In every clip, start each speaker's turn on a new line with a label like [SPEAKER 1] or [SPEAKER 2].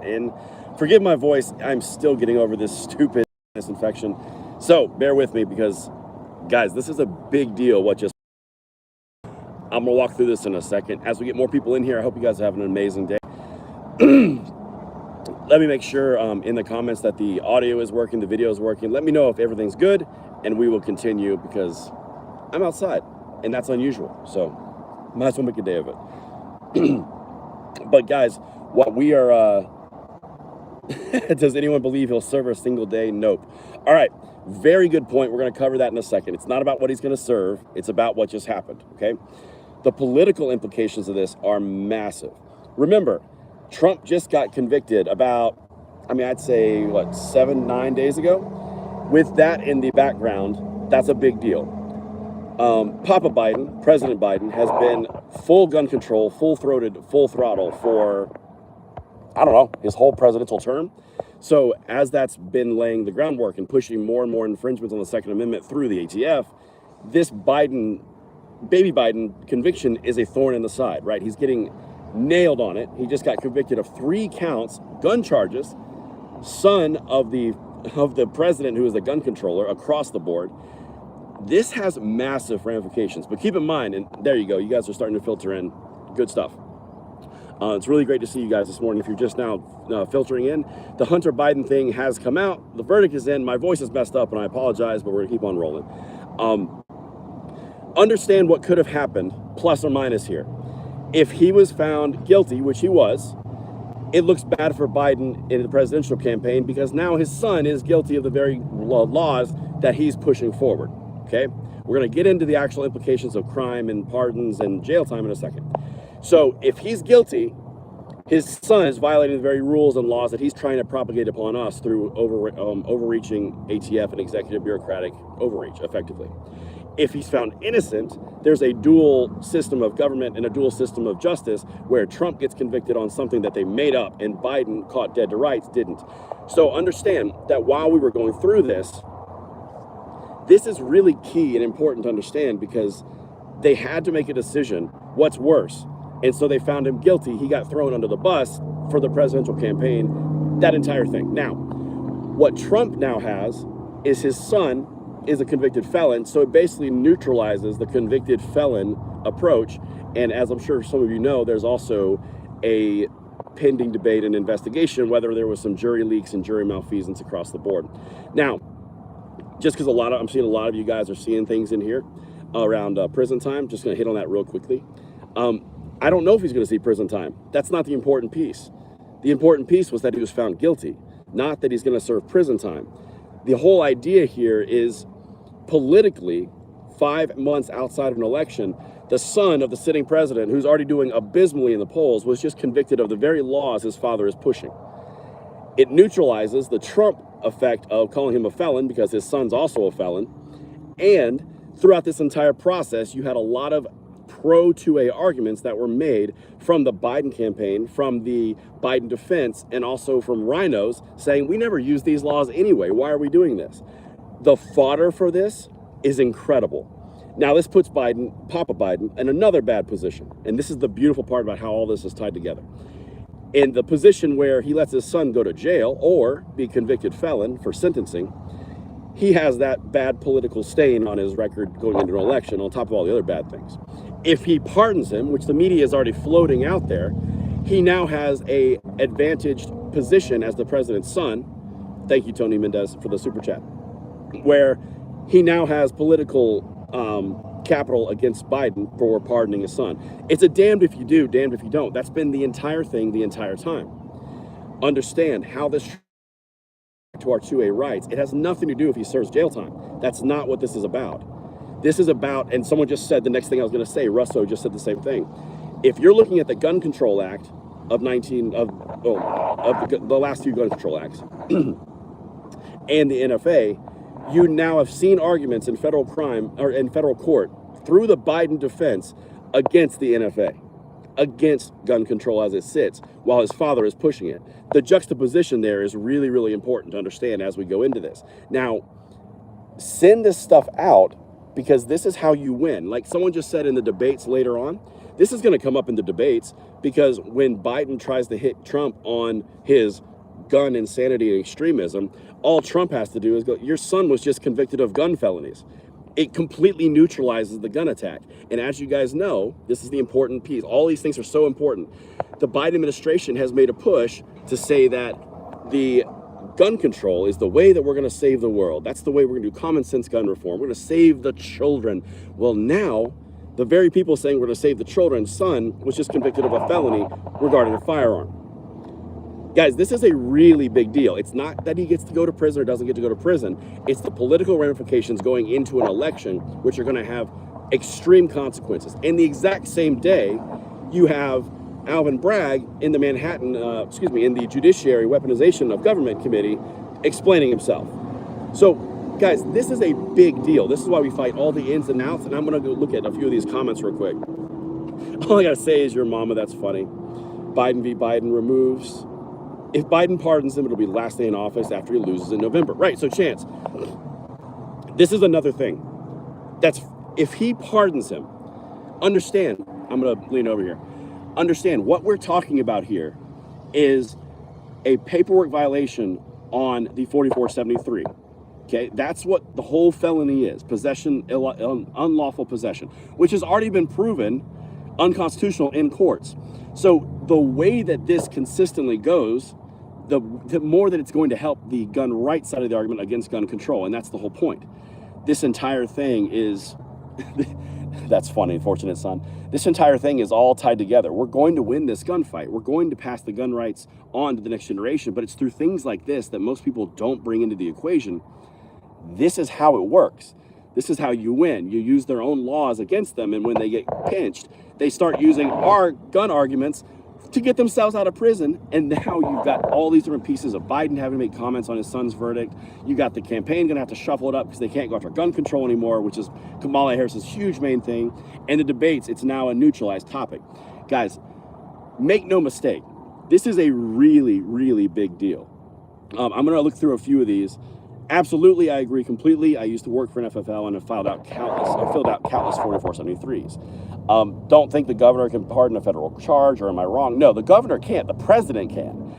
[SPEAKER 1] in. Forgive my voice. I'm still getting over this stupid infection. So bear with me because, guys, this is a big deal. I'm going to walk through this in a second. As we get more people in here, I hope you guys are having an amazing day. Let me make sure in the comments that the audio is working, the video is working. Let me know if everything's good, and we will continue because I'm outside, and that's unusual. So might as well make a day of it. But guys, what we are, does anyone believe he'll serve a single day? Nope. All right, very good point. We're going to cover that in a second. It's not about what he's going to serve. It's about what just happened, okay? The political implications of this are massive. Remember, Trump just got convicted about, I'd say, 7-9 days ago? With that in the background, that's a big deal. Papa Biden, President Biden, has been full gun control, full-throated, full throttle for, his whole presidential term. So as that's been laying the groundwork and pushing more and more infringements on the Second Amendment through the ATF, this baby Biden conviction is a thorn in the side, right? He's getting nailed on it. He just got convicted of 3 counts, gun charges, son of the president who is the gun controller across the board. This has massive ramifications, but keep in mind, and there you go, you guys are starting to filter in good stuff. It's really great to see you guys this morning. If you're just now filtering in, the Hunter Biden thing has come out. The verdict is in. My voice is messed up, and I apologize, but we're gonna keep on rolling. Understand what could have happened, plus or minus here. If he was found guilty, which he was, it looks bad for Biden in the presidential campaign because now his son is guilty of the very laws that he's pushing forward, okay? We're gonna get into the actual implications of crime and pardons and jail time in a second. So if he's guilty, his son is violating the very rules and laws that he's trying to propagate upon us through overreaching ATF and executive bureaucratic overreach, effectively. If he's found innocent, there's a dual system of government and a dual system of justice where Trump gets convicted on something that they made up and Biden, caught dead to rights, didn't. So understand that while we were going through this is really key and important to understand because they had to make a decision, what's worse? And so they found him guilty. He got thrown under the bus for the presidential campaign, that entire thing. Now, what Trump now has is his son is a convicted felon, so it basically neutralizes the convicted felon approach. And as I'm sure some of you know, there's also a pending debate and investigation whether there was some jury leaks and jury malfeasance across the board. Now, just because I'm seeing a lot of you guys are seeing things in here around prison time, just going to hit on that real quickly. I don't know if he's going to see prison time. That's not the important piece. The important piece was that he was found guilty, not that he's going to serve prison time. The whole idea here is politically, 5 months outside of an election, the son of the sitting president, who's already doing abysmally in the polls, was just convicted of the very laws his father is pushing. It neutralizes the Trump effect of calling him a felon because his son's also a felon. And throughout this entire process, you had a lot of pro-2A arguments that were made from the Biden campaign, from the Biden defense, and also from rhinos saying, we never used these laws anyway. Why are we doing this? The fodder for this is incredible. Now, this puts Papa Biden, in another bad position. And this is the beautiful part about how all this is tied together. In the position where he lets his son go to jail or be convicted felon for sentencing, he has that bad political stain on his record going into an election on top of all the other bad things. If he pardons him, which the media is already floating out there, he now has a advantaged position as the president's son. Thank you, Tony Mendez, for the super chat. Where he now has political capital against Biden for pardoning his son. It's a damned if you do, damned if you don't. That's been the entire thing the entire time. Understand how this to our 2A rights. It has nothing to do if he serves jail time. That's not what this is about. This is about, and someone just said the next thing I was going to say, Russo just said the same thing. If you're looking at the Gun Control Act of the last few gun control acts and the NFA, you now have seen arguments in federal court through the Biden defense against the NFA, against gun control as it sits, while his father is pushing it. The juxtaposition there is really, really important to understand as we go into this. Now, send this stuff out because this is how you win. Like someone just said in the debates later on, This is going to come up in the debates, because when Biden tries to hit Trump on his gun insanity and extremism, all Trump has to do is go, your son was just convicted of gun felonies. It completely neutralizes the gun attack. And as you guys know, this is the important piece. All these things are so important. The Biden administration has made a push to say that the gun control is the way that we're going to save the world. That's the way we're going to do common sense gun reform. We're going to save the children. Well, now the very people saying we're going to save the children's son was just convicted of a felony regarding a firearm. Guys, this is a really big deal. It's not that he gets to go to prison or doesn't get to go to prison. It's the political ramifications going into an election, which are going to have extreme consequences. And the exact same day, you have Alvin Bragg in the in the Judiciary Weaponization of Government Committee explaining himself. So, guys, this is a big deal. This is why we fight all the ins and outs. And I'm going to go look at a few of these comments real quick. All I got to say is, your mama, that's funny. Biden v. Biden removes. If Biden pardons him, it'll be the last day in office after he loses in November. Right, so Chance, this is another thing. That's, if he pardons him, understand, I'm going to lean over here. Understand, what we're talking about here is a paperwork violation on the 4473. Okay, that's what the whole felony is, possession, unlawful possession, which has already been proven unconstitutional in courts. So the way that this consistently goes, the more that it's going to help the gun rights side of the argument against gun control. And that's the whole point. This entire thing is, that's funny, fortunate son. This entire thing is all tied together. We're going to win this gunfight. We're going to pass the gun rights on to the next generation, but it's through things like this that most people don't bring into the equation. This is how it works. This is how you win. You use their own laws against them, and when they get pinched, they start using our gun arguments to get themselves out of prison. And now you've got all these different pieces of Biden having to make comments on his son's verdict. You got the campaign going to have to shuffle it up because they can't go after gun control anymore, which is Kamala Harris's huge main thing. And the debates, it's now a neutralized topic. Guys, make no mistake, this is a really, really big deal. I'm going to look through a few of these. Absolutely, I agree completely. I used to work for an FFL and have filled out countless 4473s. Don't think the governor can pardon a federal charge, or am I wrong? No, the governor can't. The president can.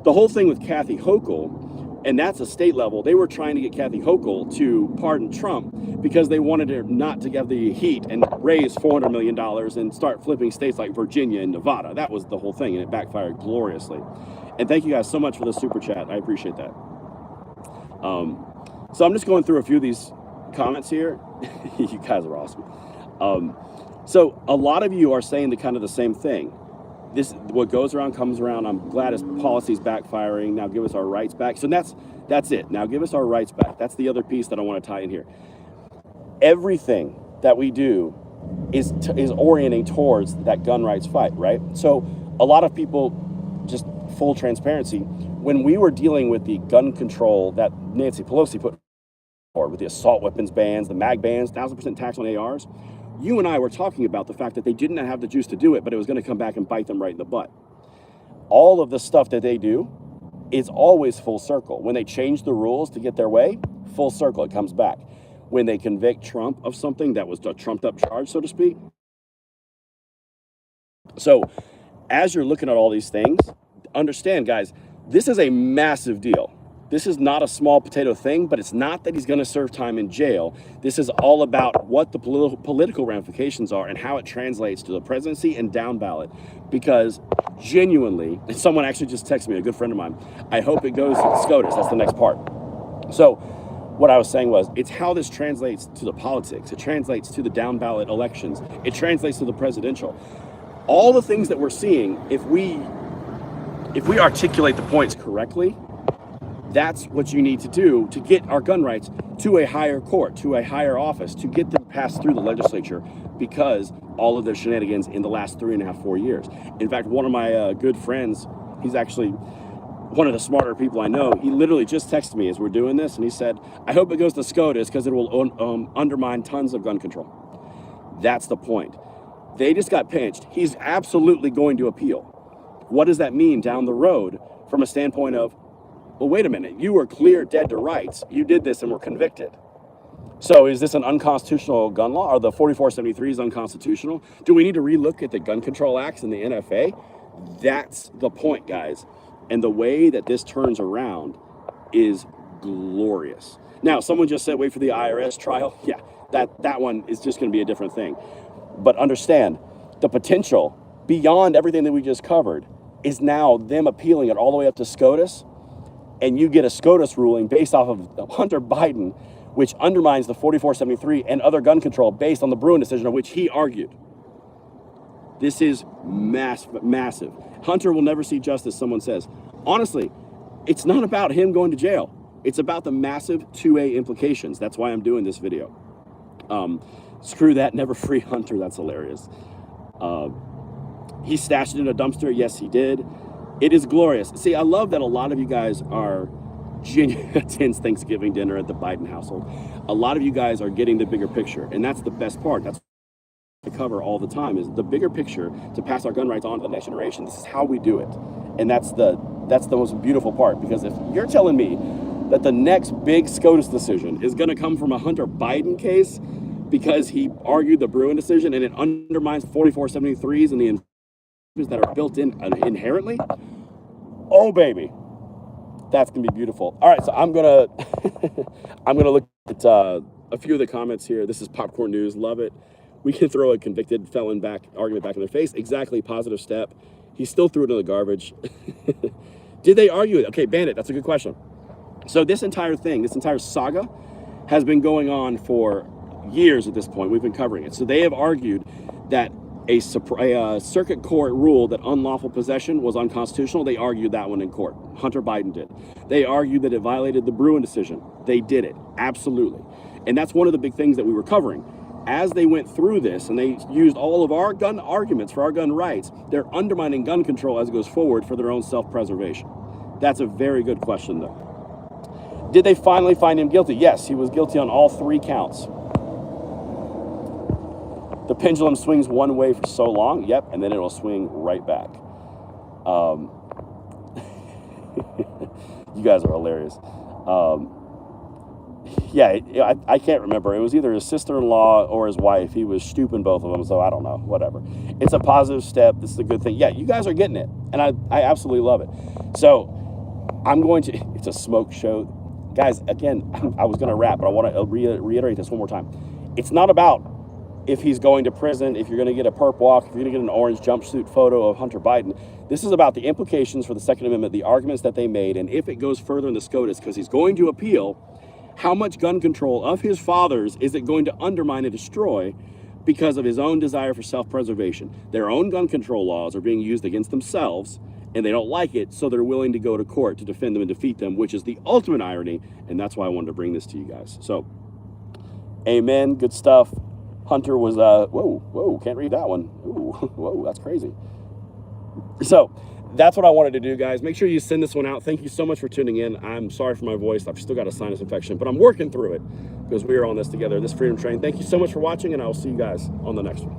[SPEAKER 1] The whole thing with Kathy Hochul, and that's a state level, they were trying to get Kathy Hochul to pardon Trump because they wanted her not to get the heat and raise $400 million and start flipping states like Virginia and Nevada. That was the whole thing, and it backfired gloriously. And thank you guys so much for the super chat. I appreciate that. So I'm just going through a few of these comments here. You guys are awesome. So a lot of you are saying the same thing. This, what goes around comes around. I'm glad his policy's backfiring. Now give us our rights back. So that's it. Now give us our rights back. That's the other piece that I want to tie in here. Everything that we do is orienting towards that gun rights fight, right? So a lot of people, just full transparency, when we were dealing with the gun control that Nancy Pelosi put forward with the assault weapons bans, the mag bans, 1,000% tax on ARs, you and I were talking about the fact that they didn't have the juice to do it, but it was going to come back and bite them right in the butt. All of the stuff that they do is always full circle. When they change the rules to get their way, full circle, it comes back. When they convict Trump of something that was a trumped up charge, so to speak. So as you're looking at all these things, understand, guys, this is a massive deal. This is not a small potato thing, but it's not that he's going to serve time in jail. This is all about what the political ramifications are and how it translates to the presidency and down ballot. Because genuinely, someone actually just texted me, a good friend of mine, I hope it goes to the SCOTUS. That's the next part. So what I was saying was, it's how this translates to the politics. It translates to the down ballot elections. It translates to the presidential. All the things that we're seeing, if we articulate the points correctly, that's what you need to do to get our gun rights to a higher court, to a higher office, to get them passed through the legislature, because all of their shenanigans in the last 3.5, 4 years. In fact, one of my good friends, he's actually one of the smarter people I know, he literally just texted me as we're doing this, and he said, I hope it goes to SCOTUS because it will undermine tons of gun control. That's the point. They just got pinched. He's absolutely going to appeal. What does that mean down the road from a standpoint of, well, wait a minute, you were clear dead to rights. You did this and were convicted. So is this an unconstitutional gun law? Are the 4473s unconstitutional? Do we need to relook at the gun control acts and the NFA? That's the point, guys. And the way that this turns around is glorious. Now, someone just said, wait for the IRS trial. Yeah, that one is just going to be a different thing. But understand, the potential beyond everything that we just covered is now them appealing it all the way up to SCOTUS, and you get a SCOTUS ruling based off of Hunter Biden, which undermines the 4473 and other gun control based on the Bruen decision, of which he argued. This is massive. Hunter will never see justice, someone says. Honestly, it's not about him going to jail. It's about the massive 2A implications. That's why I'm doing this video. Screw that, never free Hunter. That's hilarious. He stashed it in a dumpster. Yes, he did. It is glorious. See, I love that a lot of you guys are attends Thanksgiving dinner at the Biden household. A lot of you guys are getting the bigger picture, and that's the best part. That's what I cover all the time, is the bigger picture to pass our gun rights on to the next generation. This is how we do it, and that's the most beautiful part. Because if you're telling me that the next big SCOTUS decision is going to come from a Hunter Biden case because he argued the Bruen decision and it undermines 4473s and the that are built in inherently, oh baby, that's gonna be beautiful. All right, so I'm gonna look at a few of the comments here. This is Popcorn News. Love it. We can throw a convicted felon argument back in their face. Exactly. Positive step. He still threw it in the garbage. Did they argue it? Okay, Bandit, that's a good question. So this entire thing, this entire saga has been going on for years at this point. We've been covering it. So they have argued that a circuit court ruled that unlawful possession was unconstitutional. They argued that one in court. Hunter Biden did. They argued that it violated the Bruen decision. They did it. Absolutely. And that's one of the big things that we were covering. As they went through this and they used all of our gun arguments for our gun rights, they're undermining gun control as it goes forward for their own self-preservation. That's a very good question, though. Did they finally find him guilty? Yes, he was guilty on all 3 counts. The pendulum swings one way for so long, yep, and then it'll swing right back. You guys are hilarious. Yeah, I can't remember. It was either his sister-in-law or his wife. He was stooping both of them, so I don't know, whatever. It's a positive step. This is a good thing. Yeah, you guys are getting it, and I absolutely love it. So I'm going to, it's a smoke show. Guys, again, I was going to wrap, but I want to reiterate this one more time. It's not about if he's going to prison, if you're going to get a perp walk, if you're going to get an orange jumpsuit photo of Hunter Biden. This is about the implications for the Second Amendment, the arguments that they made, and if it goes further in the SCOTUS, because he's going to appeal, how much gun control of his father's is it going to undermine and destroy because of his own desire for self-preservation? Their own gun control laws are being used against themselves, and they don't like it, so they're willing to go to court to defend them and defeat them, which is the ultimate irony, and that's why I wanted to bring this to you guys. So, amen, good stuff. Hunter was, whoa, can't read that one. Ooh, whoa, that's crazy. So that's what I wanted to do, guys. Make sure you send this one out. Thank you so much for tuning in. I'm sorry for my voice. I've still got a sinus infection, but I'm working through it because we are on this together, this Freedom Train. Thank you so much for watching, and I will see you guys on the next one.